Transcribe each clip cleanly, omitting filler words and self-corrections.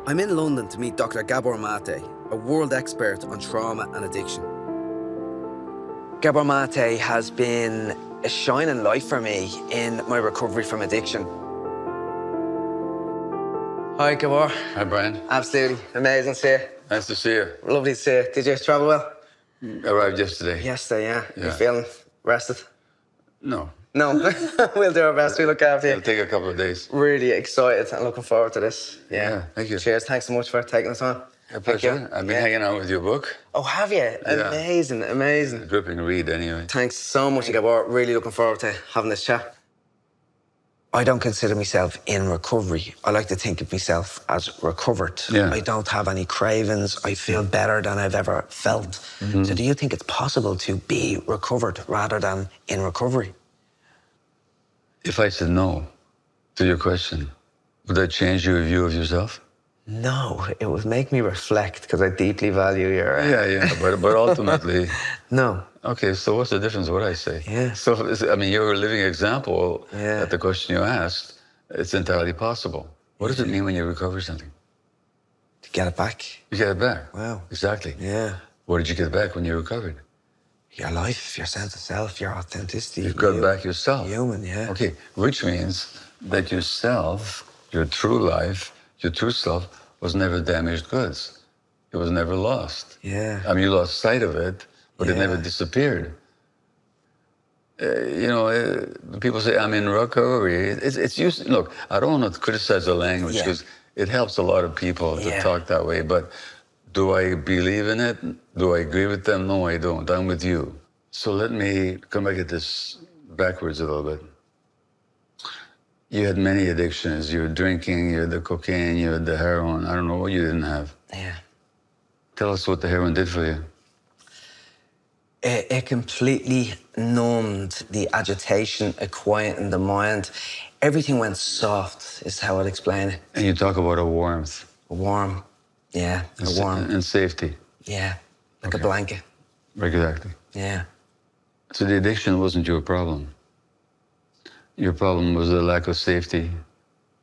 I'm in London to meet Dr. Gabor Maté, a world expert on trauma and addiction. Gabor Maté has been a shining light for me in my recovery from addiction. Hi, Gabor. Hi, Brian. Absolutely amazing to see you. Nice to see you. Lovely to see you. Did you travel well? Arrived yesterday. Yesterday, yeah. Yeah. You feeling rested? No. No. We'll do our best. We'll look after you. It'll take a couple of days. Really excited and looking forward to this. Yeah, thank you. Cheers. Thanks so much for taking the time. A pleasure. I've been hanging out with your book. Oh, have you? Yeah. Amazing, amazing. A gripping read, anyway. Thanks so much, Gabor. Really looking forward to having this chat. I don't consider myself in recovery. I like to think of myself as recovered. Yeah. I don't have any cravings. I feel better than I've ever felt. So do you think it's possible to be recovered rather than in recovery? If I said no to your question, would that change your view of yourself? No, it would make me reflect because I deeply value your... Yeah, but ultimately... No. Okay, so what's the difference what I say? Yeah. So, I mean, you're a living example Yeah. that the question you asked, it's entirely possible. What does it mean when you recover something? To get it back. You get it back. Wow. Exactly. Yeah. What did you get back when you recovered? Your life, your sense of self, your authenticity. You got back yourself. Human, yeah. Okay, which means that yourself, your true life, your true self, was never damaged goods. It was never lost. Yeah. I mean, you lost sight of it, but it never disappeared. People say, I'm in recovery. It's used, look, I don't want to criticize the language because it helps a lot of people to talk that way, but do I believe in it? Do I agree with them? No, I don't. I'm with you. So let me come back at this backwards a little bit. You had many addictions. You were drinking, you had the cocaine, you had the heroin. I don't know what you didn't have. Yeah. Tell us what the heroin did for you. It completely numbed the agitation, it quietened the mind. Everything went soft, is how I'd explain it. And you talk about a warmth. Warm. Yeah, a warm. And safety. Yeah, like a blanket. Exactly. Yeah. So the addiction wasn't your problem. Your problem was the lack of safety,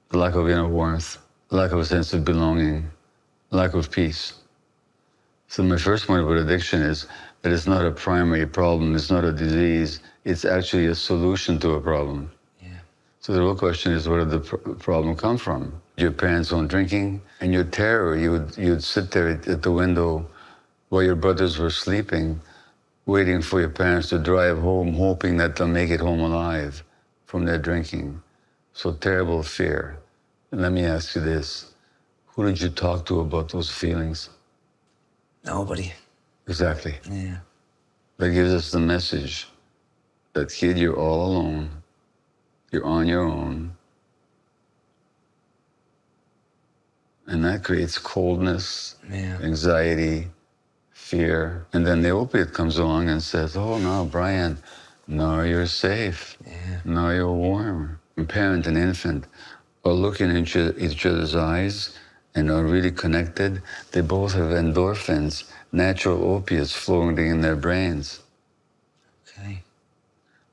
the lack of inner warmth, the lack of a sense of belonging, lack of peace. So my first point about addiction is that it's not a primary problem, it's not a disease, it's actually a solution to a problem. Yeah. So the real question is, where did the problem come from? Your parents' own drinking and your terror. You'd sit there at the window while your brothers were sleeping, waiting for your parents to drive home, hoping that they'll make it home alive from their drinking. So terrible fear. And let me ask you this, who did you talk to about those feelings? Nobody. Exactly. Yeah. That gives us the message that, kid, you're all alone. You're on your own. And that creates coldness, anxiety, fear. And then the opiate comes along and says, oh, no, Brian, now you're safe. Yeah. Now you're warm. A parent and infant are looking into each other's eyes and are really connected. They both have endorphins, natural opiates flowing in their brains. Okay.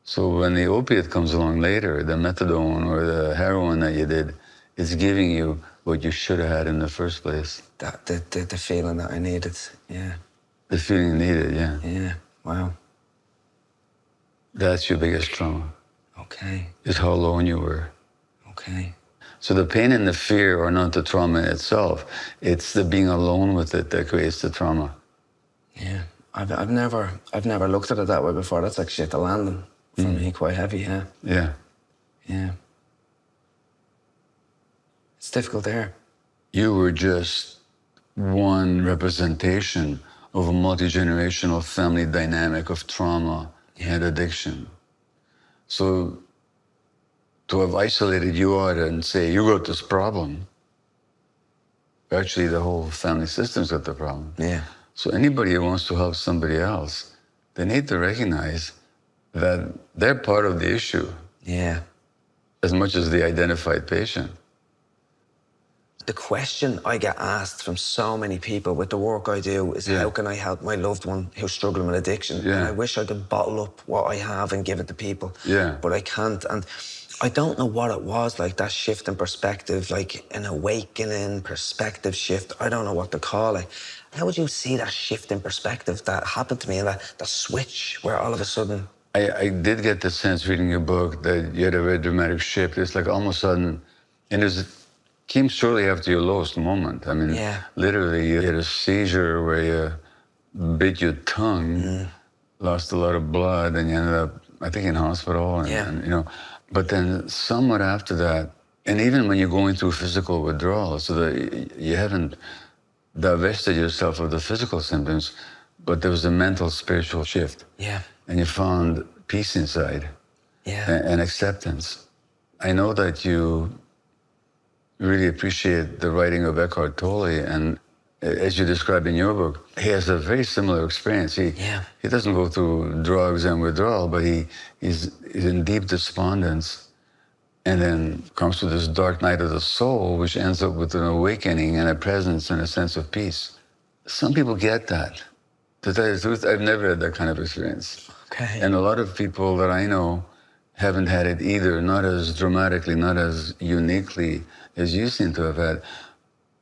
So when the opiate comes along later, the methadone or the heroin that you did, it's giving you what you should have had in the first place. The feeling that I needed, yeah. The feeling you needed, yeah. Yeah, wow. That's your biggest trauma. Okay. Is how alone you were. Okay. So the pain and the fear are not the trauma in itself. It's the being alone with it that creates the trauma. Yeah. I've never looked at it that way before. That's actually at the landing for me, quite heavy, yeah. Yeah. Yeah. It's difficult to hear. You were just one representation of a multi-generational family dynamic of trauma and addiction. So to have isolated you out and say, you got this problem, actually the whole family system's got the problem. Yeah. So anybody who wants to help somebody else, they need to recognize that they're part of the issue. Yeah. As much as the identified patient. The question I get asked from so many people with the work I do is how can I help my loved one who's struggling with addiction? Yeah. And I wish I could bottle up what I have and give it to people. Yeah. But I can't. And I don't know what it was, like that shift in perspective, like an awakening perspective shift. I don't know what to call it. How would you see that shift in perspective that happened to me, and that switch where all of a sudden... I did get the sense reading your book that you had a very dramatic shift. It's like almost sudden, and it came shortly after your lowest moment. I mean, literally, you had a seizure where you bit your tongue, lost a lot of blood, and you ended up, I think, in hospital. And, you know, but then somewhat after that, and even when you're going through physical withdrawal, so that you haven't divested yourself of the physical symptoms, but there was a mental, spiritual shift. Yeah. And you found peace inside and acceptance. I know that you really appreciate the writing of Eckhart Tolle, and as you describe in your book, he has a very similar experience. He doesn't go through drugs and withdrawal, but he's in deep despondence, and then comes to this dark night of the soul, which ends up with an awakening and a presence and a sense of peace. Some people get that. To tell you the truth, I've never had that kind of experience. Okay. And a lot of people that I know haven't had it either, not as dramatically, not as uniquely as you seem to have had.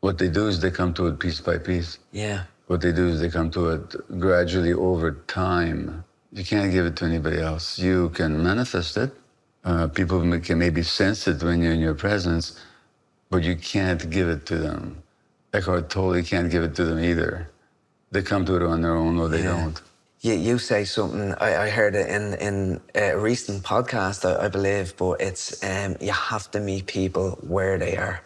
What they do is they come to it piece by piece. Yeah. What they do is they come to it gradually over time. You can't give it to anybody else. You can manifest it. People can maybe sense it when you're in your presence, but you can't give it to them. Eckhart Tolle can't give it to them either. They come to it on their own, or they don't. You say something, I heard it in a recent podcast, I believe, but it's you have to meet people where they are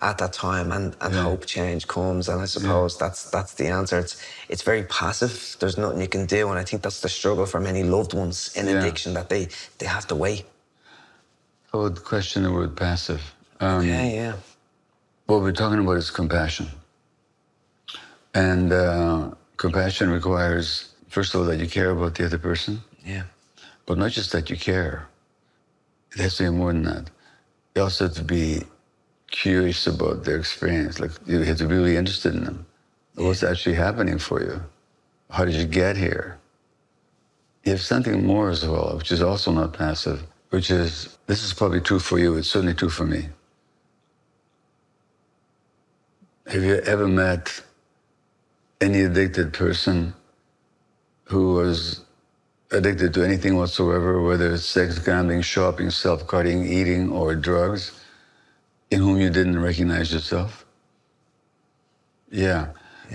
at that time, and hope change comes. And I suppose that's the answer. It's very passive. There's nothing you can do, and I think that's the struggle for many loved ones in addiction, that they have to wait. I would question the word passive. Okay, What we're talking about is compassion. And compassion requires, first of all, that you care about the other person. Yeah. But not just that you care. It has to be more than that. You also have to be curious about their experience. Like, you have to be really interested in them. What's actually happening for you? How did you get here? You have something more as well, which is also not passive, which is, this is probably true for you, it's certainly true for me. Have you ever met any addicted person who was addicted to anything whatsoever, whether it's sex, gambling, shopping, self-cutting, eating, or drugs, in whom you didn't recognize yourself? Yeah.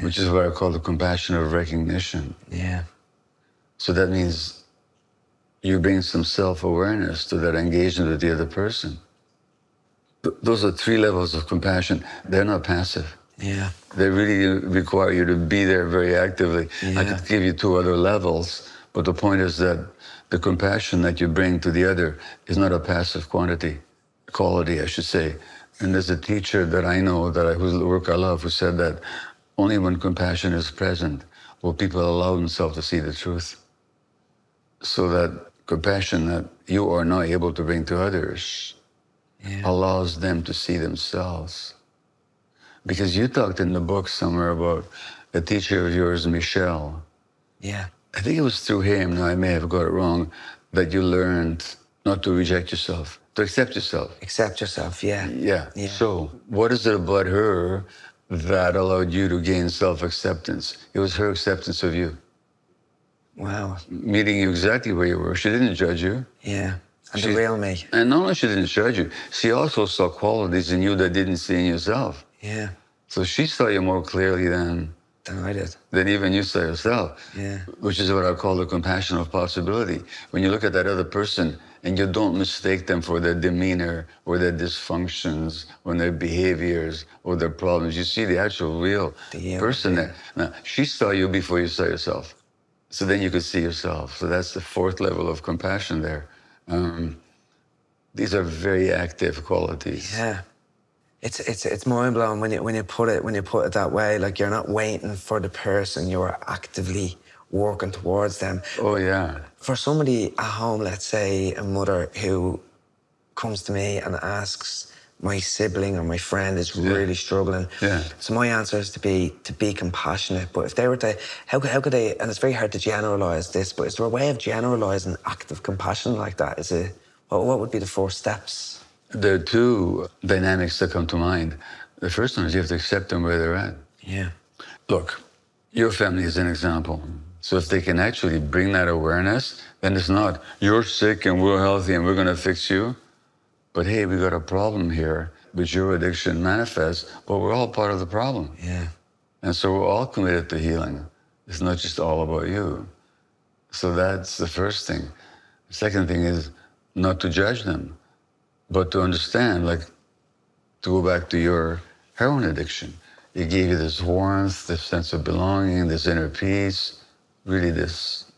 Which is what I call the compassion of recognition. Yeah. So that means you bring some self-awareness to that engagement with the other person. Those are 3 levels of compassion. They're not passive. Yeah. They really require you to be there very actively. I could give you 2 other levels, but the point is that the compassion that you bring to the other is not a passive quality, I should say. And there's a teacher that I know, whose work I love, who said that only when compassion is present will people allow themselves to see the truth. So that compassion that you are not able to bring to others allows them to see themselves. Because you talked in the book somewhere about a teacher of yours, Michel. Yeah. I think it was through him, now I may have got it wrong, that you learned not to reject yourself, to accept yourself. Accept yourself, yeah. So what is it about her that allowed you to gain self-acceptance? It was her acceptance of you. Wow. Meeting you exactly where you were. She didn't judge you. Yeah. And the real me. And not only she didn't judge you, she also saw qualities in you that didn't see in yourself. Yeah. So she saw you more clearly than I did. Than even you saw yourself. Yeah. Which is what I call the compassion of possibility. When you look at that other person and you don't mistake them for their demeanor or their dysfunctions or their behaviors or their problems, you see the actual real person there. Now, she saw you before you saw yourself. So then you could see yourself. So that's the 4th level of compassion there. These are very active qualities. Yeah. It's mind blowing when you put it that way. Like, you're not waiting for the person, you're actively working towards them. Oh yeah. For somebody at home, let's say a mother who comes to me and asks, my sibling or my friend is really struggling. Yeah. So my answer is to be compassionate. But if they were to, how could they? And it's very hard to generalize this, but is there a way of generalizing active compassion like that? What would be the first steps? There are two dynamics that come to mind. The first one is you have to accept them where they're at. Yeah. Look, your family is an example. So if they can actually bring that awareness, then it's not, you're sick and we're healthy and we're going to fix you. But hey, we got a problem here, which your addiction manifests, but we're all part of the problem. Yeah. And so we're all committed to healing. It's not just all about you. So that's the first thing. The second thing is not to judge them, but to understand, like, to go back to your heroin addiction. It gave you this warmth, this sense of belonging, this inner peace, really this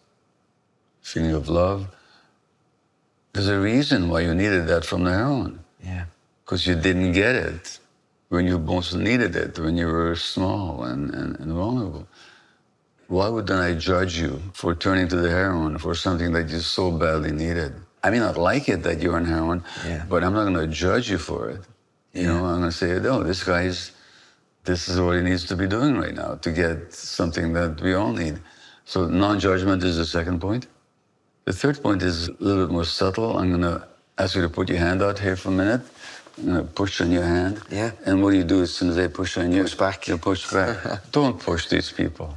feeling of love. There's a reason why you needed that from the heroin. Yeah. Because you didn't get it when you most needed it, when you were small and vulnerable. Why would then I judge you for turning to the heroin for something that you so badly needed? I may not like it that you're on heroin, but I'm not going to judge you for it. You know, I'm going to say, no, this is what he needs to be doing right now to get something that we all need. So non-judgment is the second point. The third point is a little bit more subtle. I'm going to ask you to put your hand out here for a minute. I'm going to push on your hand. Yeah. And what do you do as soon as I push on you? Push back. You push back. Don't push these people.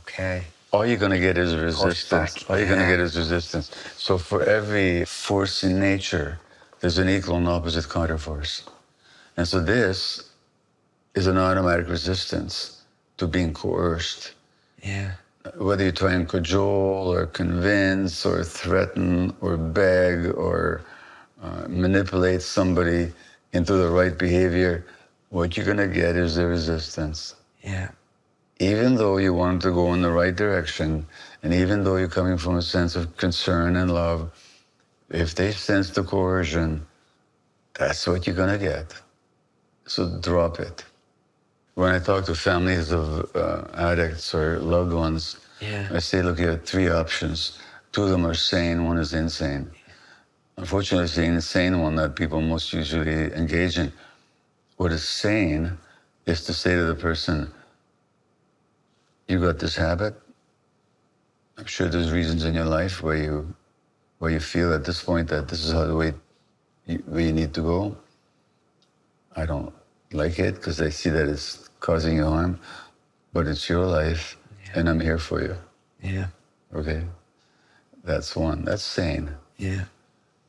Okay. All you're going to get is resistance. All you're going to get is resistance. So for every force in nature, there's an equal and opposite counterforce. And so this is an automatic resistance to being coerced. Yeah. Whether you try and cajole or convince or threaten or beg or manipulate somebody into the right behavior, what you're going to get is the resistance. Yeah. Even though you want to go in the right direction, and even though you're coming from a sense of concern and love, if they sense the coercion, that's what you're going to get. So drop it. When I talk to families of addicts or loved ones, I say, look, you have three options. Two of them are sane, one is insane. Unfortunately, it's the insane one that people most usually engage in. What is sane is to say to the person, you got this habit. I'm sure there's reasons in your life where you feel at this point that this is how the way you need to go. I don't like it because I see that it's causing you harm, but it's your life and I'm here for you. Yeah. Okay? That's one. That's sane. Yeah.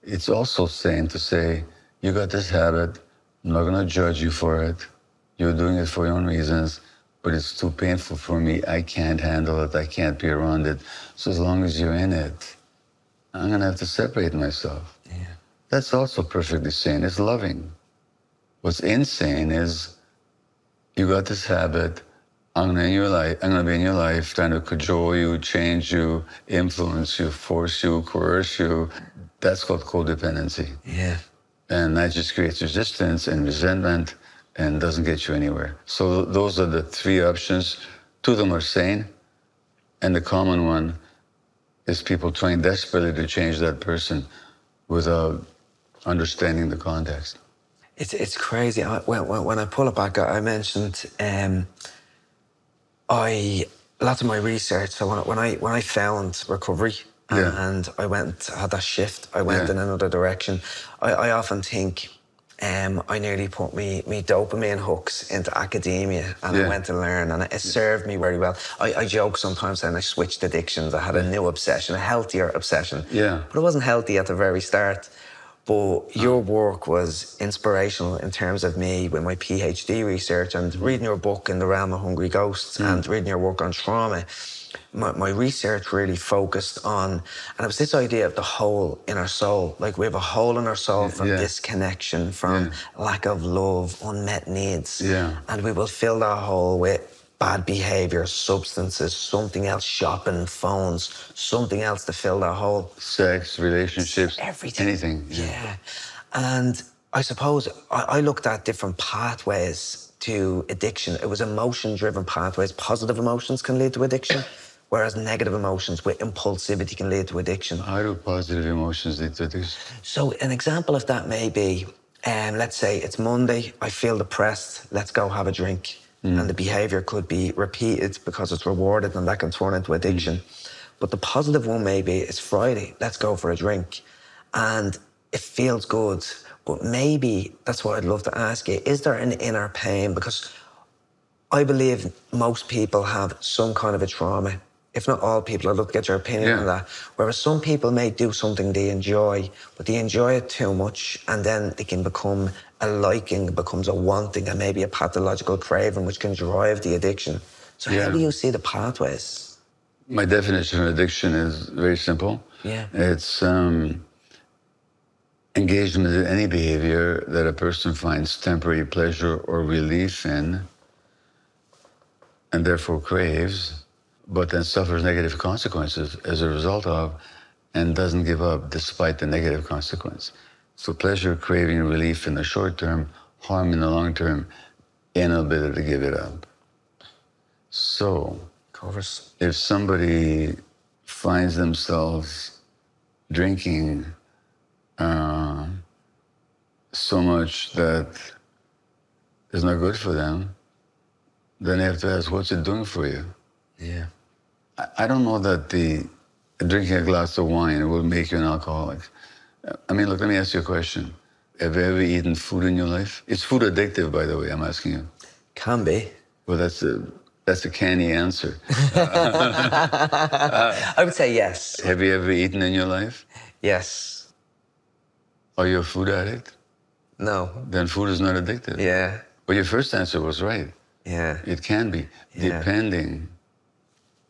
It's also sane to say, you got this habit, I'm not gonna judge you for it. You're doing it for your own reasons, but it's too painful for me. I can't handle it. I can't be around it. So as long as you're in it, I'm gonna have to separate myself. Yeah. That's also perfectly sane. It's loving. What's insane is you got this habit. I'm gonna be in your life, trying to cajole you, change you, influence you, force you, coerce you. That's called codependency. Yeah. And that just creates resistance and resentment and doesn't get you anywhere. So those are the three options. Two of them are sane, and the common one is people trying desperately to change that person without understanding the context. It's crazy. When I pull it back, I mentioned lots of my research. So when I found recovery and I had that shift, I went in another direction. I often think I nearly put me dopamine hooks into academia and I went to learn, and it served me very well. I joke sometimes and I switched addictions. I had a new obsession, a healthier obsession. Yeah. But it wasn't healthy at the very start. But your work was inspirational in terms of me with my PhD research and reading your book In the Realm of Hungry Ghosts and reading your work on trauma. My research really focused on, and it was this idea of the hole in our soul. Like we have a hole in our soul from disconnection, from lack of love, unmet needs. Yeah. And we will fill that hole with bad behavior, substances, something else, shopping, phones, something else to fill that hole. Sex, relationships, everything. anything. Yeah. And I suppose I looked at different pathways to addiction. It was emotion-driven pathways. Positive emotions can lead to addiction, whereas negative emotions with impulsivity can lead to addiction. How do positive emotions lead to addiction? So an example of that may be, let's say it's Monday, I feel depressed, let's go have a drink. And the behavior could be repeated because it's rewarded, and that can turn into addiction. But the positive one maybe is Friday, let's go for a drink. And it feels good, but maybe that's what I'd love to ask you. Is there an inner pain? Because I believe most people have some kind of a trauma. If not all people, I'd love to get your opinion on that. Whereas some people may do something they enjoy, but they enjoy it too much, and then they can become a liking, becomes a wanting, and maybe a pathological craving, which can drive the addiction. So how do you see the pathways? My definition of addiction is very simple. It's engagement in any behavior that a person finds temporary pleasure or relief in, and therefore craves, but then suffers negative consequences as a result of, and doesn't give up despite the negative consequence. So pleasure, craving, relief in the short term, harm in the long term, inability to give it up. So, if somebody finds themselves drinking so much that is not good for them, then they have to ask, what's it doing for you? I don't know that drinking a glass of wine will make you an alcoholic. I mean, look, let me ask you a question. Have you ever eaten food in your life? Is food addictive, by the way, I'm asking you? Can be. Well, that's a canny answer. I would say yes. Have you ever eaten in your life? Yes. Are you a food addict? No. Then food is not addictive. Yeah. But your first answer was right. Yeah. It can be, depending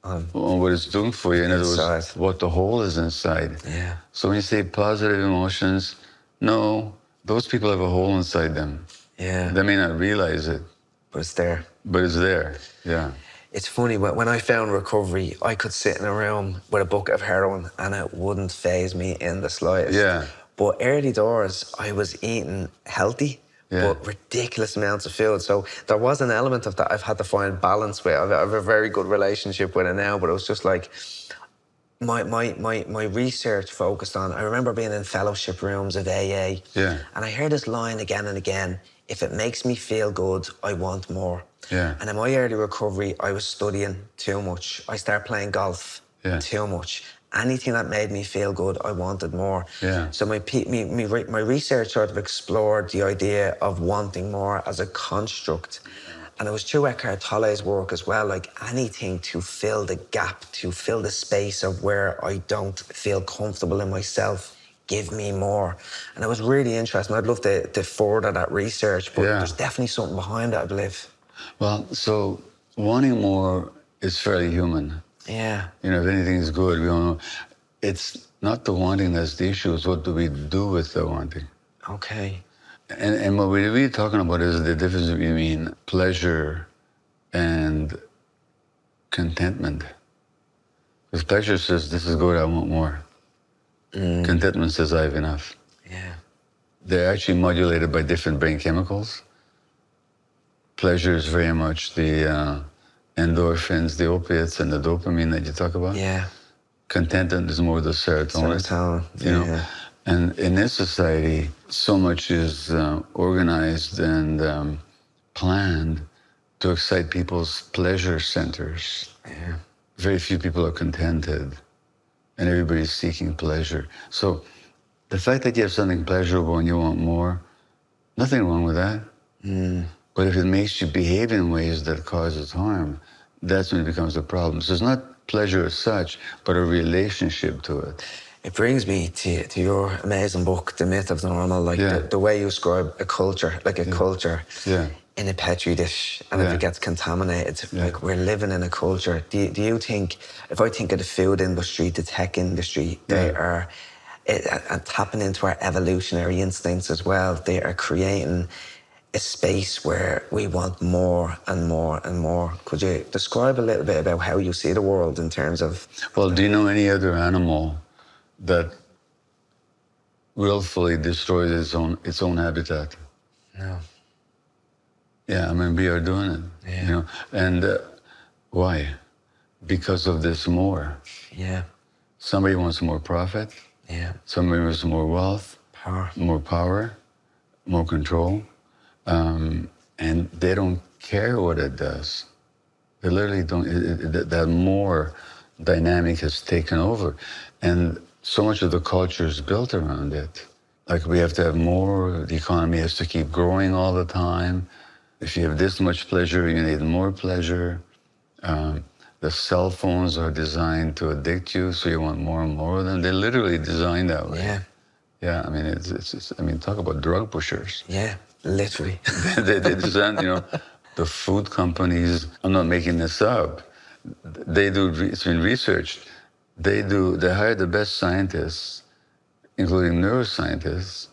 on what it's doing for you. In other words, what the hole is inside. Yeah. So when you say positive emotions, no, those people have a hole inside them. Yeah. They may not realize it. But it's there. But it's there, yeah. It's funny, when I found recovery, I could sit in a room with a bucket of heroin and it wouldn't faze me in the slightest. Yeah. But early doors, I was eating healthy, but ridiculous amounts of food. So there was an element of that I've had to find balance with. I have a very good relationship with it now, but it was just like, my research focused on, I remember being in fellowship rooms of AA, and I heard this line again and again, if it makes me feel good, I want more. And in my early recovery, I was studying too much. I started playing golf too much. Anything that made me feel good, I wanted more. So my research sort of explored the idea of wanting more as a construct. And it was through Eckhart Tolle's work as well, like anything to fill the gap, to fill the space of where I don't feel comfortable in myself. Give me more. And it was really interesting. I'd love to further that research, but there's definitely something behind it, I believe. Well, so wanting more is fairly human. Yeah. You know, if anything is good, we all know. It's not the wanting that's the issue, it's what do we do with the wanting. Okay. And what we're really talking about is the difference between pleasure and contentment. Because pleasure says, this is good, I want more. Contentment says, I have enough. Yeah. They're actually modulated by different brain chemicals. Pleasure is very much the endorphins, the opiates, and the dopamine that you talk about. Yeah. Contentment is more the serotonin. You know? And in this society, so much is organized and planned to excite people's pleasure centers. Very few people are contented, and everybody's seeking pleasure. So the fact that you have something pleasurable and you want more, nothing wrong with that. But if it makes you behave in ways that causes harm, that's when it becomes a problem. So it's not pleasure as such, but a relationship to it. It brings me to your amazing book, The Myth of the Normal, like the way you describe a culture, like a culture in a petri dish, and if it gets contaminated, like we're living in a culture. Do you think, if I think of the food industry, the tech industry, they are tapping into our evolutionary instincts as well. They are creating a space where we want more and more and more. Could you describe a little bit about how you see the world in terms of... Well, do you know any other animal that willfully destroys its own habitat? No. Yeah, I mean, we are doing it. Yeah. You know, and why? Because of this more. Yeah. Somebody wants more profit. Yeah. Somebody wants more wealth. More power, more control. And they don't care what it does. They literally don't. That more dynamic has taken over. And so much of the culture is built around it. Like we have to have more, the economy has to keep growing all the time. If you have this much pleasure, you need more pleasure. The cell phones are designed to addict you, so you want more and more of them. They're literally designed that way. Yeah. Yeah, I mean, I mean, talk about drug pushers. Yeah, literally. they design, the food companies, I'm not making this up, they do, it's been researched, they hire the best scientists, including neuroscientists,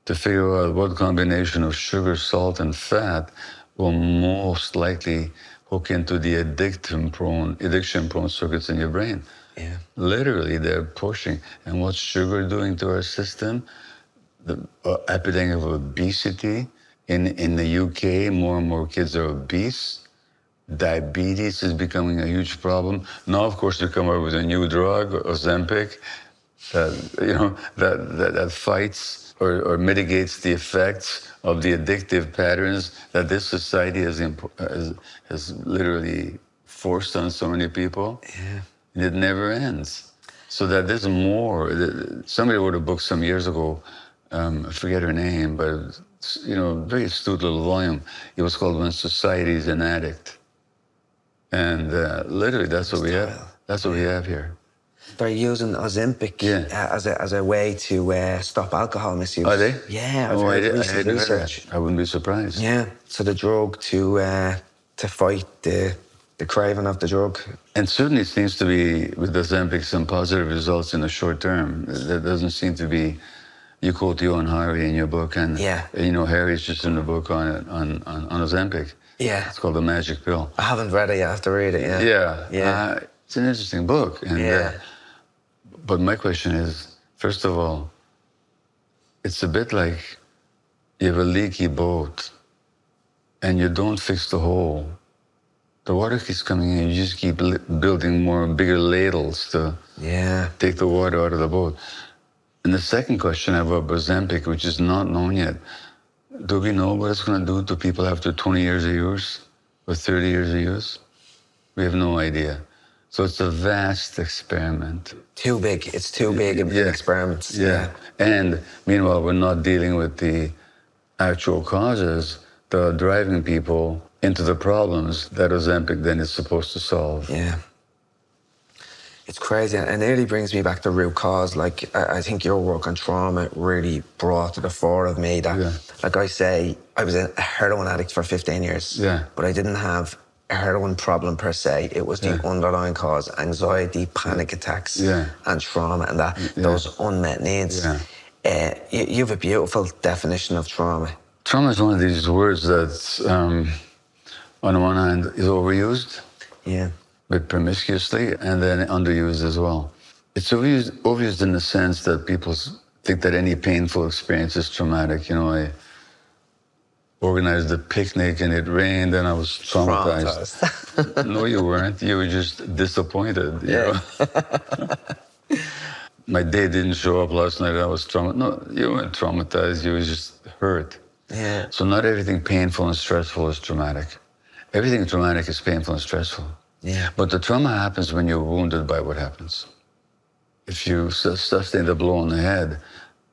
to figure out what combination of sugar, salt, and fat will most likely hook into the addiction-prone circuits in your brain. Yeah. Literally, they're pushing. And what's sugar doing to our system? The epidemic of obesity. In the UK, more and more kids are obese. Diabetes is becoming a huge problem. Now, of course, they come up with a new drug, Ozempic, that fights or mitigates the effects of the addictive patterns that this society has literally forced on so many people. Yeah. And it never ends. So that there's more. Somebody wrote a book some years ago, I forget her name, but very astute little volume. It was called When Society is an Addict. And literally, that's what we have. That's what we have here. They're using Ozempic as a way to stop alcohol misuse. Are they? Yeah, I hadn't heard research. that. I wouldn't be surprised. Yeah, so the drug to fight the craving of the drug. And certainly seems to be, with Ozempic, some positive results in the short term. There doesn't seem to be. You quote Johan Hari in your book, and Hari's just in the book on Ozempic. Yeah. It's called The Magic Pill. I haven't read it yet. I have to read it, yeah. Yeah. It's an interesting book. And, but my question is, first of all, it's a bit like you have a leaky boat and you don't fix the hole. The water keeps coming in, you just keep building more bigger ladles to take the water out of the boat. And the second question I have about Ozempic, which is not known yet, do we know what it's going to do to people after 20 years of use or 30 years of use? We have no idea. So it's a vast experiment. Too big. It's too big of experiments. Yeah. And meanwhile, we're not dealing with the actual causes that are driving people into the problems that Ozempic then is supposed to solve. Yeah. It's crazy, and it nearly brings me back to root cause. Like, I think your work on trauma really brought to the fore of me that, like I say, I was a heroin addict for 15 years, but I didn't have a heroin problem per se. It was the underlying cause, anxiety, panic attacks, and trauma, and those unmet needs. You have a beautiful definition of trauma. Trauma is one of these words that, on the one hand, is overused. Yeah. But promiscuously, and then underused as well. It's overused in the sense that people think that any painful experience is traumatic. I organized a picnic and it rained and I was traumatized. No, you weren't. You were just disappointed. You know? My date didn't show up last night. I was traumatized. No, you weren't traumatized. You were just hurt. Yeah. So not everything painful and stressful is traumatic. Everything traumatic is painful and stressful. Yeah. But the trauma happens when you're wounded by what happens. If you sustain a blow on the head,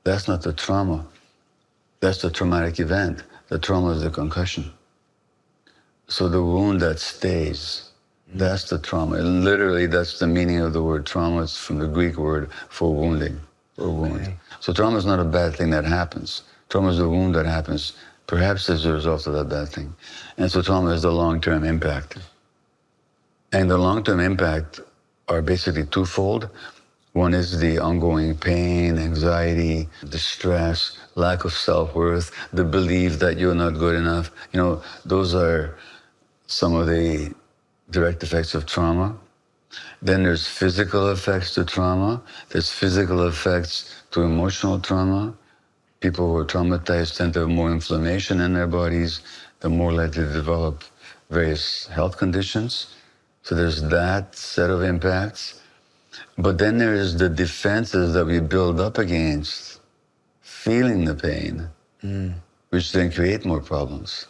that's not the trauma. That's the traumatic event. The trauma is the concussion. So the wound that stays, that's the trauma. And literally, that's the meaning of the word trauma. It's from the Greek word for wounding, or wound. Okay. So trauma is not a bad thing that happens. Trauma is a wound that happens, perhaps as a result of that bad thing. And so trauma is the long-term impact. And the long-term impact are basically twofold. One is the ongoing pain, anxiety, distress, lack of self-worth, the belief that you're not good enough. Those are some of the direct effects of trauma. Then there's physical effects to trauma. There's physical effects to emotional trauma. People who are traumatized tend to have more inflammation in their bodies. They're more likely to develop various health conditions. So there's that set of impacts. But then there is the defenses that we build up against feeling the pain, which then create more problems.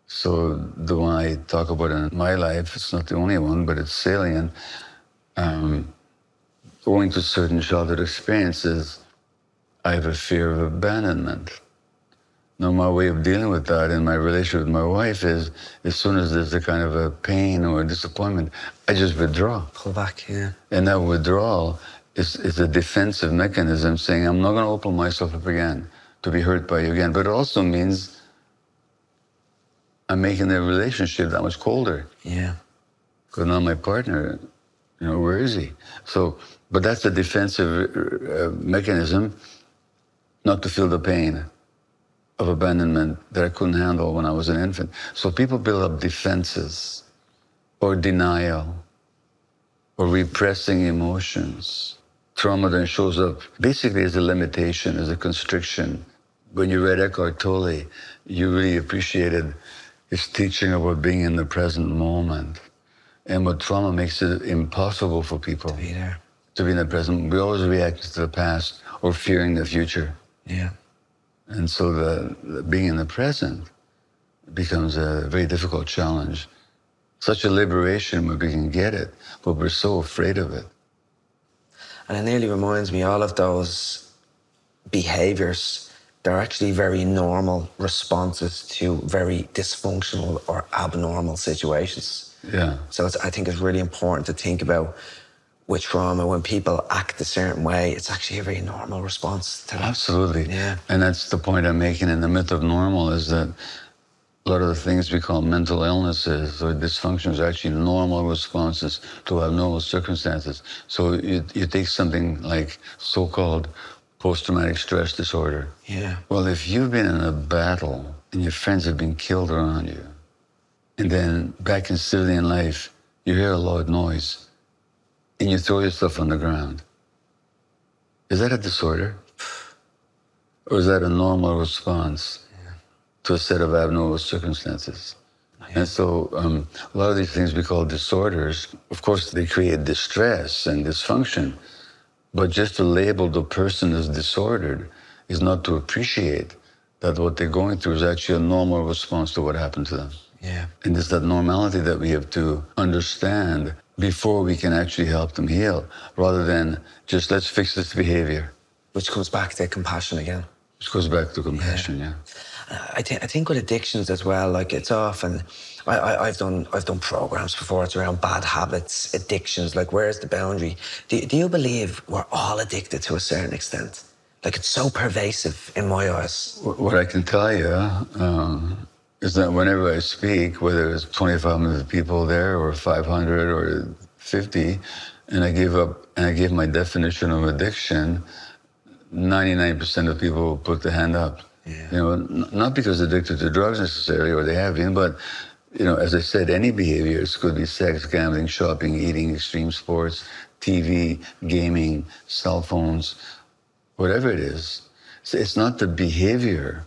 So the one I talk about in my life, it's not the only one, but it's salient. Owing to certain childhood experiences, I have a fear of abandonment. Now, my way of dealing with that in my relationship with my wife is, as soon as there's a kind of a pain or a disappointment, I just withdraw. Pull back, yeah. And that withdrawal is a defensive mechanism saying, I'm not going to open myself up again to be hurt by you again. But it also means I'm making the relationship that much colder. Yeah. Because now my partner, where is he? So, but that's a defensive mechanism not to feel the pain of abandonment that I couldn't handle when I was an infant. So people build up defenses or denial or repressing emotions. Trauma then shows up basically as a limitation, as a constriction. When you read Eckhart Tolle, you really appreciated his teaching about being in the present moment. And what trauma makes it impossible for people To be there. to be in the present. We always react to the past or fearing the future. Yeah. And so the being in the present becomes a very difficult challenge. Such a liberation where we can get it, but we're so afraid of it. And it nearly reminds me, all of those behaviors, they're actually very normal responses to very dysfunctional or abnormal situations. Yeah. So I think it's really important to think about with trauma, when people act a certain way, it's actually a very normal response to that. Absolutely. Yeah. And that's the point I'm making in the myth of normal, is that a lot of the things we call mental illnesses or dysfunctions are actually normal responses to abnormal circumstances. So you take something like so-called post-traumatic stress disorder. Yeah. Well, if you've been in a battle and your friends have been killed around you, and then back in civilian life, you hear a loud noise, and you throw yourself on the ground. Is that a disorder? Or is that a normal response to a set of abnormal circumstances? And so a lot of these things we call disorders, of course, they create distress and dysfunction, but just to label the person as disordered is not to appreciate that what they're going through is actually a normal response to what happened to them. Yeah. And it's that normality that we have to understand before we can actually help them heal, rather than just let's fix this behavior. Which comes back to compassion again. Which goes back to compassion, yeah. I think with addictions as well, like it's often, I've done programs before. It's around bad habits, addictions. Like, where's the boundary? Do you believe we're all addicted to a certain extent? Like, it's so pervasive in my eyes. What I can tell you is that whenever I speak, whether it's 2,500 people there or 500 or 50, and I give my definition of addiction, 99% of people will put the hand up. Yeah. Not because they're addicted to drugs necessarily, or they have been, but as I said, any behaviors could be sex, gambling, shopping, eating, extreme sports, TV, gaming, cell phones, whatever it is. So it's not the behavior,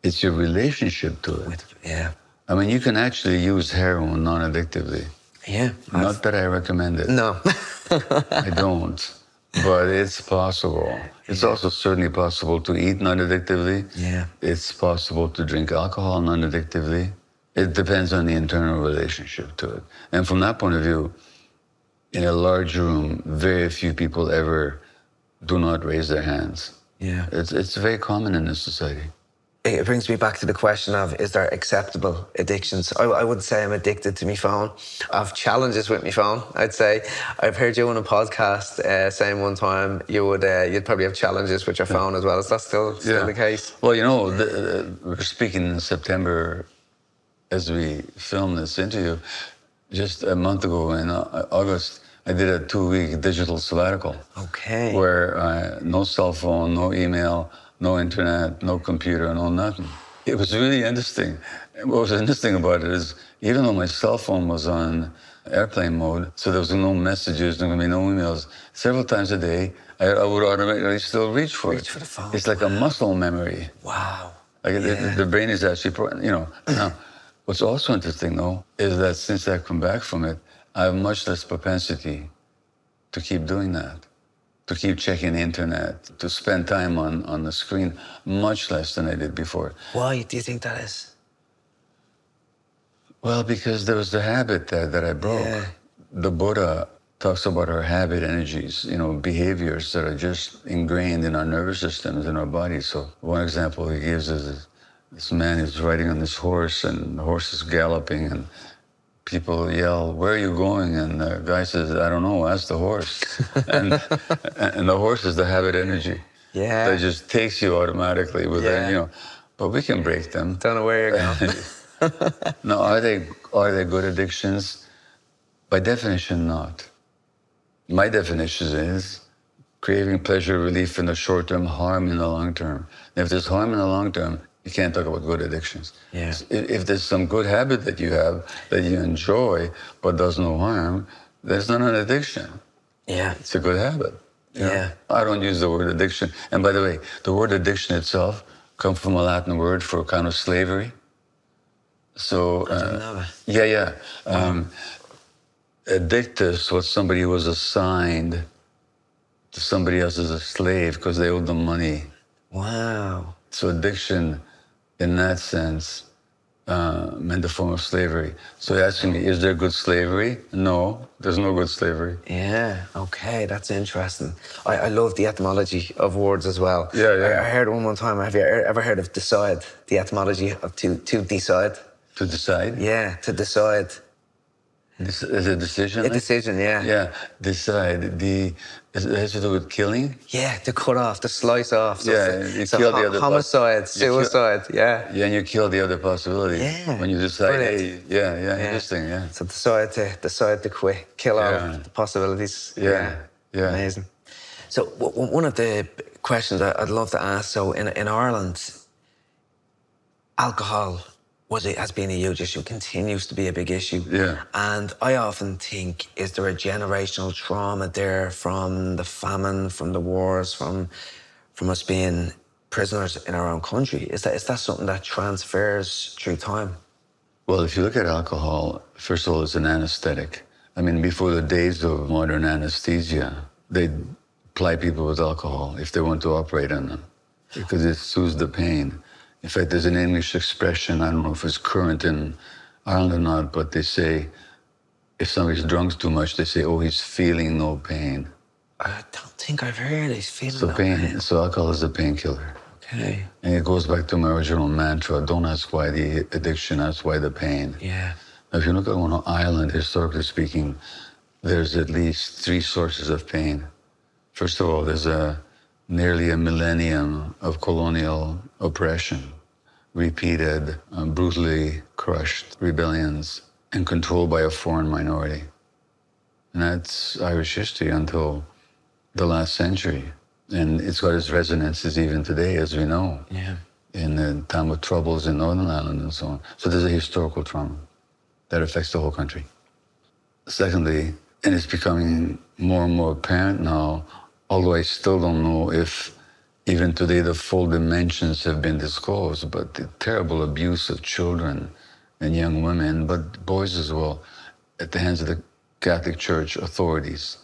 it's your relationship to it. Yeah. I mean, you can actually use heroin non-addictively. Yeah. Not that I recommend it. No. I don't. But it's possible. It's also certainly possible to eat non-addictively. Yeah. It's possible to drink alcohol non-addictively. It depends on the internal relationship to it. And from that point of view, in a large room, very few people ever do not raise their hands. Yeah. It's very common in this society. It brings me back to the question of, is there acceptable addictions? I wouldn't say I'm addicted to my phone. I have challenges with my phone, I'd say. I've heard you on a podcast saying one time you'd probably have challenges with your phone as well. Is that still the case? Well, we're speaking in September as we film this interview. Just a month ago in August, I did a 2-week digital sabbatical. Okay. Where no cell phone, no email, no internet, no computer, no nothing. It was really interesting. What was interesting about it is, even though my cell phone was on airplane mode, so there was no messages, there was no emails, several times a day, I would automatically still reach for it. Reach for the phone. It's like a muscle memory. Wow. Like the brain is actually, Now, what's also interesting, though, is that since I've come back from it, I have much less propensity to keep doing that, to keep checking the internet, to spend time on the screen, much less than I did before. Why do you think that is? Well, because there was the habit that I broke. Yeah. The Buddha talks about our habit energies, behaviors that are just ingrained in our nervous systems, in our bodies. So one example he gives is this man is riding on this horse, and the horse is galloping, and people yell, "Where are you going?" And the guy says, "I don't know, ask the horse." and the horse is the habit energy. Yeah. That just takes you automatically within, but we can break them. Don't know where you're going. No, are they good addictions? By definition, not. My definition is craving pleasure relief in the short term, harm in the long term. And if there's harm in the long term, you can't talk about good addictions. Yeah. If there's some good habit that you have that you enjoy but does no harm, that's not an addiction. Yeah. It's a good habit. Yeah. I don't use the word addiction. And by the way, the word addiction itself comes from a Latin word for kind of slavery. So, I didn't know that. Yeah. Addictus was somebody who was assigned to somebody else as a slave because they owed them money. Wow. So addiction, in that sense, meant a form of slavery. So you're asking me, is there good slavery? No, there's no good slavery. Yeah, okay, that's interesting. I love the etymology of words as well. Yeah. I heard one time, have you ever heard of decide? The etymology of to decide? To decide? Yeah, to decide. Is it a decision? A decision, yeah. Yeah, decide. It has to do with killing? Yeah, to cut off, to slice off. So You kill the other homicide, suicide, yeah. Yeah, and you kill the other possibility. Yeah. When you decide, Brilliant. interesting, yeah. So decide to quit, kill all the possibilities. Yeah. Amazing. So one of the questions I'd love to ask, so in Ireland, alcohol has been a huge issue, continues to be a big issue. Yeah. And I often think, is there a generational trauma there from the famine, from the wars, from us being prisoners in our own country? Is that something that transfers through time? Well, if you look at alcohol, first of all, it's an anesthetic. I mean, before the days of modern anesthesia, they'd ply people with alcohol if they want to operate on them because it soothes the pain. In fact, there's an English expression, I don't know if it's current in Ireland or not, but they say, if somebody's drunk too much, they say, oh, he's feeling no pain. I don't think I've heard he's feeling no pain. So alcohol is a painkiller. Okay. And it goes back to my original mantra, don't ask why the addiction, ask why the pain. Yeah. Now, if you look at one island, historically speaking, there's at least 3 sources of pain. First of all, there's nearly a millennium of colonial oppression, repeated, brutally crushed rebellions, and controlled by a foreign minority. And that's Irish history until the last century. And it's got its resonances even today, as we know, in the time of troubles in Northern Ireland and so on. So there's a historical trauma that affects the whole country. Secondly, and it's becoming more and more apparent now, although I still don't know if even today the full dimensions have been disclosed, but the terrible abuse of children and young women, but boys as well, at the hands of the Catholic Church authorities.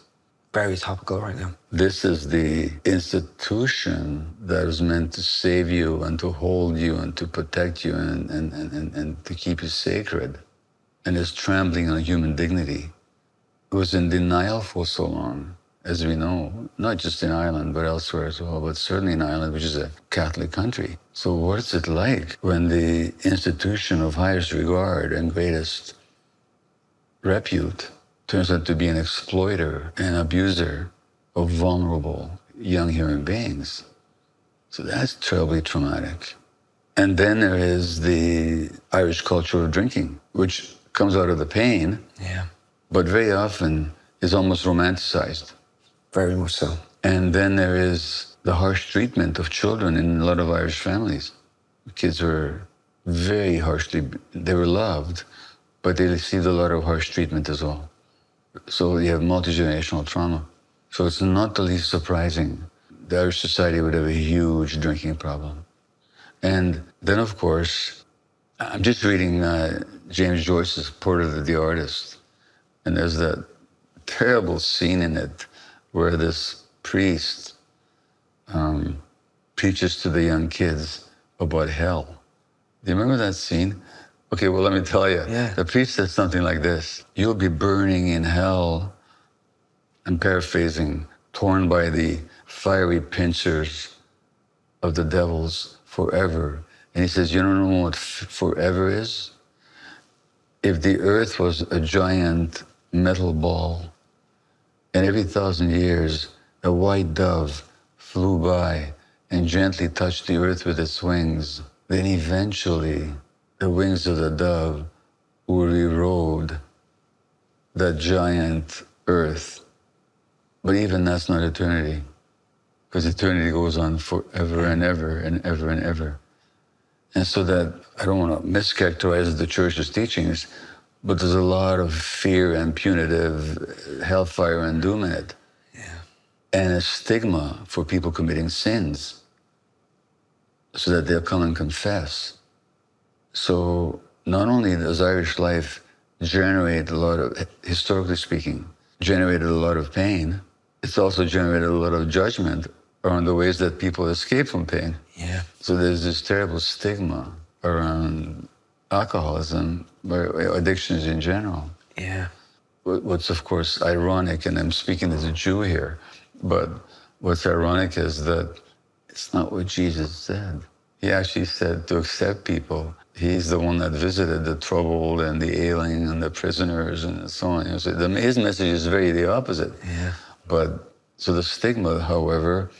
Very topical right now. This is the institution that is meant to save you and to hold you and to protect you and to keep you sacred. And is trampling on human dignity. It was in denial for so long, as we know, not just in Ireland, but elsewhere as well, but certainly in Ireland, which is a Catholic country. So what's it like when the institution of highest regard and greatest repute turns out to be an exploiter and abuser of vulnerable young human beings? So that's terribly traumatic. And then there is the Irish culture of drinking, which comes out of the pain, but very often is almost romanticized. Very much so. And then there is the harsh treatment of children in a lot of Irish families. Kids were very harshly, they were loved, but they received a lot of harsh treatment as well. So you have multi-generational trauma. So it's not the least surprising the Irish society would have a huge drinking problem. And then, of course, I'm just reading James Joyce's Portrait of the Artist, and there's that terrible scene in it where this priest preaches to the young kids about hell. Do you remember that scene? Okay, well, let me tell you. Yeah. The priest says something like this: you'll be burning in hell I'm paraphrasing, torn by the fiery pincers of the devils forever. And he says, you don't know what forever is? If the earth was a giant metal ball, and every 1,000 years a white dove flew by and gently touched the earth with its wings, then eventually the wings of the dove will erode that giant earth. But even that's not eternity, because eternity goes on forever and ever and ever and ever. And so that, I don't want to mischaracterize the church's teachings, but there's a lot of fear and punitive hellfire and doom in it. Yeah. And a stigma for people committing sins so that they'll come and confess. So not only does Irish life generate a lot of, historically speaking, generated a lot of pain, it's also generated a lot of judgment around the ways that people escape from pain. Yeah. So there's this terrible stigma around alcoholism, or addictions in general. Yeah. What's of course ironic, and I'm speaking as a Jew here, but what's ironic is that it's not what Jesus said. He actually said to accept people. He's the one that visited the troubled and the ailing and the prisoners and so on. So his message is very the opposite. Yeah. But so the stigma, however,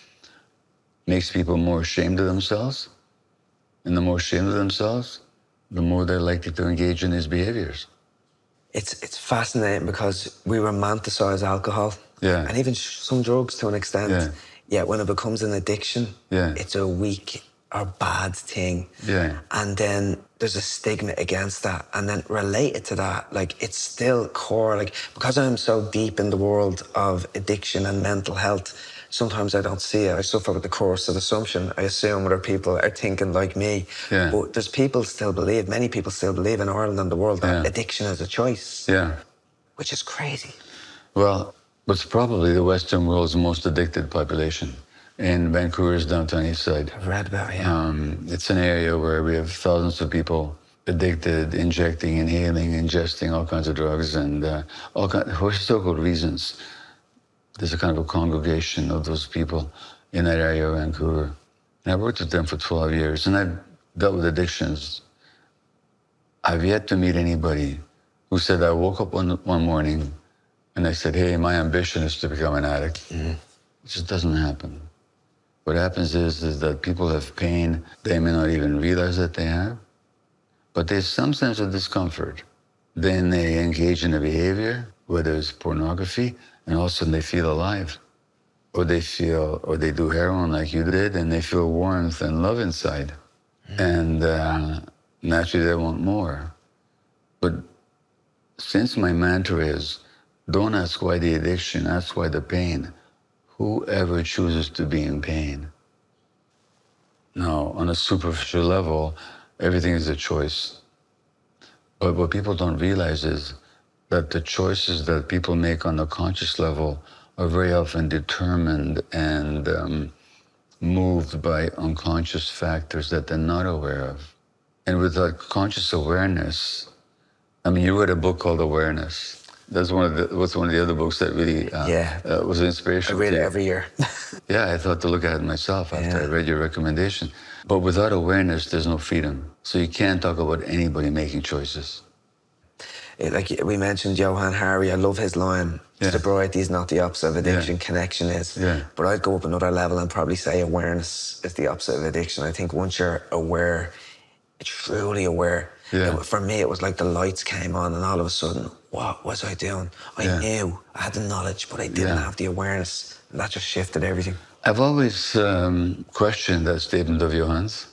makes people more ashamed of themselves. And the more ashamed of themselves, the more they're likely to engage in these behaviors. It's fascinating because we romanticize alcohol, Yeah. and even some drugs to an extent. Yeah. Yet when it becomes an addiction, Yeah. it's a weak or bad thing. Yeah. And then there's a stigma against that. And then related to that, like, it's still core. Like, because I'm so deep in the world of addiction and mental health, sometimes I don't see it. I suffer with the coercive assumption. I assume other people are thinking like me. Yeah. But there's people still believe, many people still believe in Ireland and the world that Yeah. addiction is a choice. Yeah. Which is crazy. Well, it's probably the Western world's most addicted population. In Vancouver's downtown east side. I've read about it, yeah. It's an area where we have thousands of people addicted, injecting, inhaling, ingesting all kinds of drugs, and all kinds of historical reasons. There's a kind of a congregation of those people in that area of Vancouver. And I worked with them for 12 years, and I've dealt with addictions. I've yet to meet anybody who said, I woke up one morning and I said, hey, my ambition is to become an addict. Mm-hmm. It just doesn't happen. What happens is that people have pain they may not even realize that they have, but there's some sense of discomfort. Then they engage in a behavior, whether it's pornography, and all of a sudden they feel alive. Or they do heroin like you did, and they feel warmth and love inside. And naturally they want more. But since my mantra is, don't ask why the addiction, ask why the pain. Whoever chooses to be in pain. Now, on a superficial level, everything is a choice. But what people don't realize is that the choices that people make on a conscious level are very often determined and moved by unconscious factors that they're not aware of. And without conscious awareness, I mean, you read a book called Awareness. That's one of the other books that really was inspirational. I read it every year. Yeah, I thought to look at it myself after I read your recommendation. But without awareness, there's no freedom. So you can't talk about anybody making choices. Like we mentioned, Johann Hari, I love his line, sobriety is not the opposite of addiction, connection is. Yeah. But I'd go up another level and probably say awareness is the opposite of addiction. I think once you're aware, truly aware, for me it was like the lights came on and all of a sudden, what was I doing? I knew, I had the knowledge, but I didn't have the awareness. And that just shifted everything. I've always questioned that statement of Johann's.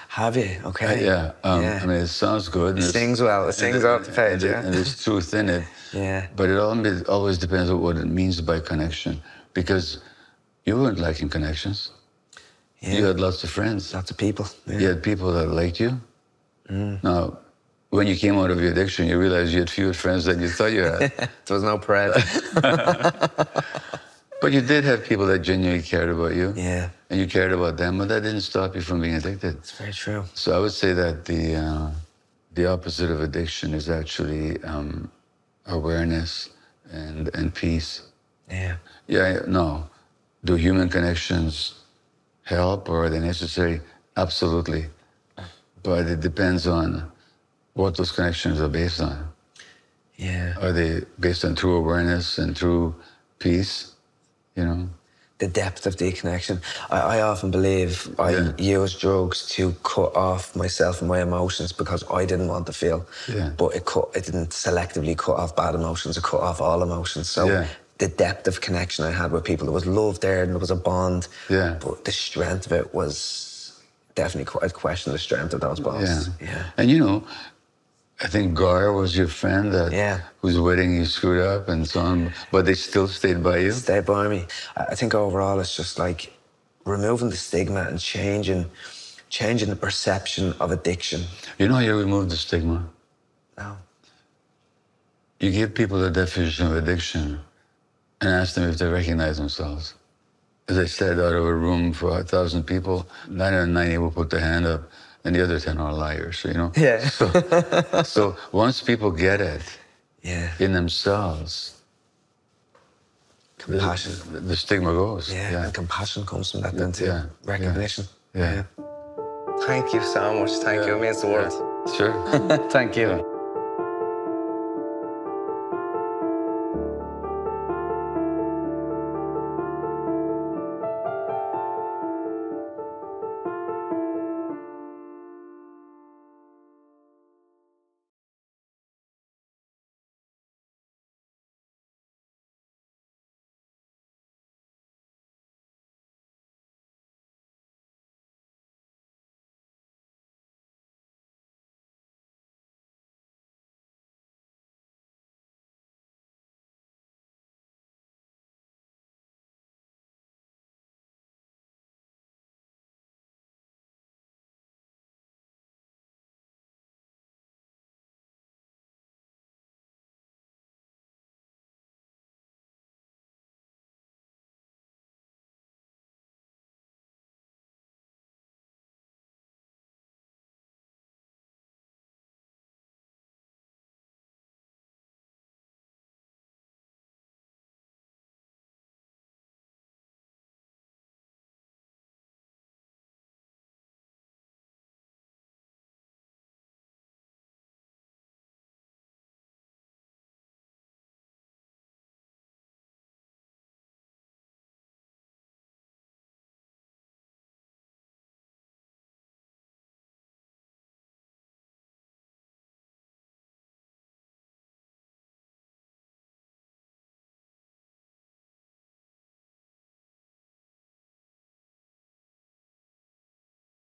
Have you? Okay. I mean, it sounds good. It sings well. It sings off the page, and there's truth in it. Yeah. But it always depends on what it means by connection. Because you weren't lacking connections. Yeah. You had lots of friends. Lots of people. Yeah. You had people that liked you. Now, when you came out of your addiction, you realized you had fewer friends than you thought you had. There was no pride. But you did have people that genuinely cared about you. Yeah. And you cared about them, but that didn't stop you from being addicted. It's very true. So I would say that the opposite of addiction is actually awareness and peace. Yeah. Yeah, no. Do human connections help or are they necessary? Absolutely. But it depends on what those connections are based on. Yeah. Are they based on true awareness and true peace, you know? The depth of the connection. I often believe I used drugs to cut off myself and my emotions because I didn't want to feel. Yeah. But it didn't selectively cut off bad emotions, it cut off all emotions. So the depth of connection I had with people, there was love there and there was a bond. Yeah. But the strength of it was definitely, I'd question the strength of those bonds. Yeah. And you know, I think Gar was your friend that whose wedding you screwed up and so on, but they still stayed by you? Stayed by me. I think overall it's just like removing the stigma and changing the perception of addiction. You know how you remove the stigma? No. You give people the definition of addiction and ask them if they recognize themselves. As I said, out of a room for 1,000 people, 990 will put their hand up and the other 10 are liars, you know? Yeah. So once people get it in themselves, compassion. The stigma goes. Yeah, and compassion comes from that then too. Yeah. Recognition. Yeah. Thank you so much. Thank you. It means the world. Sure. Thank you.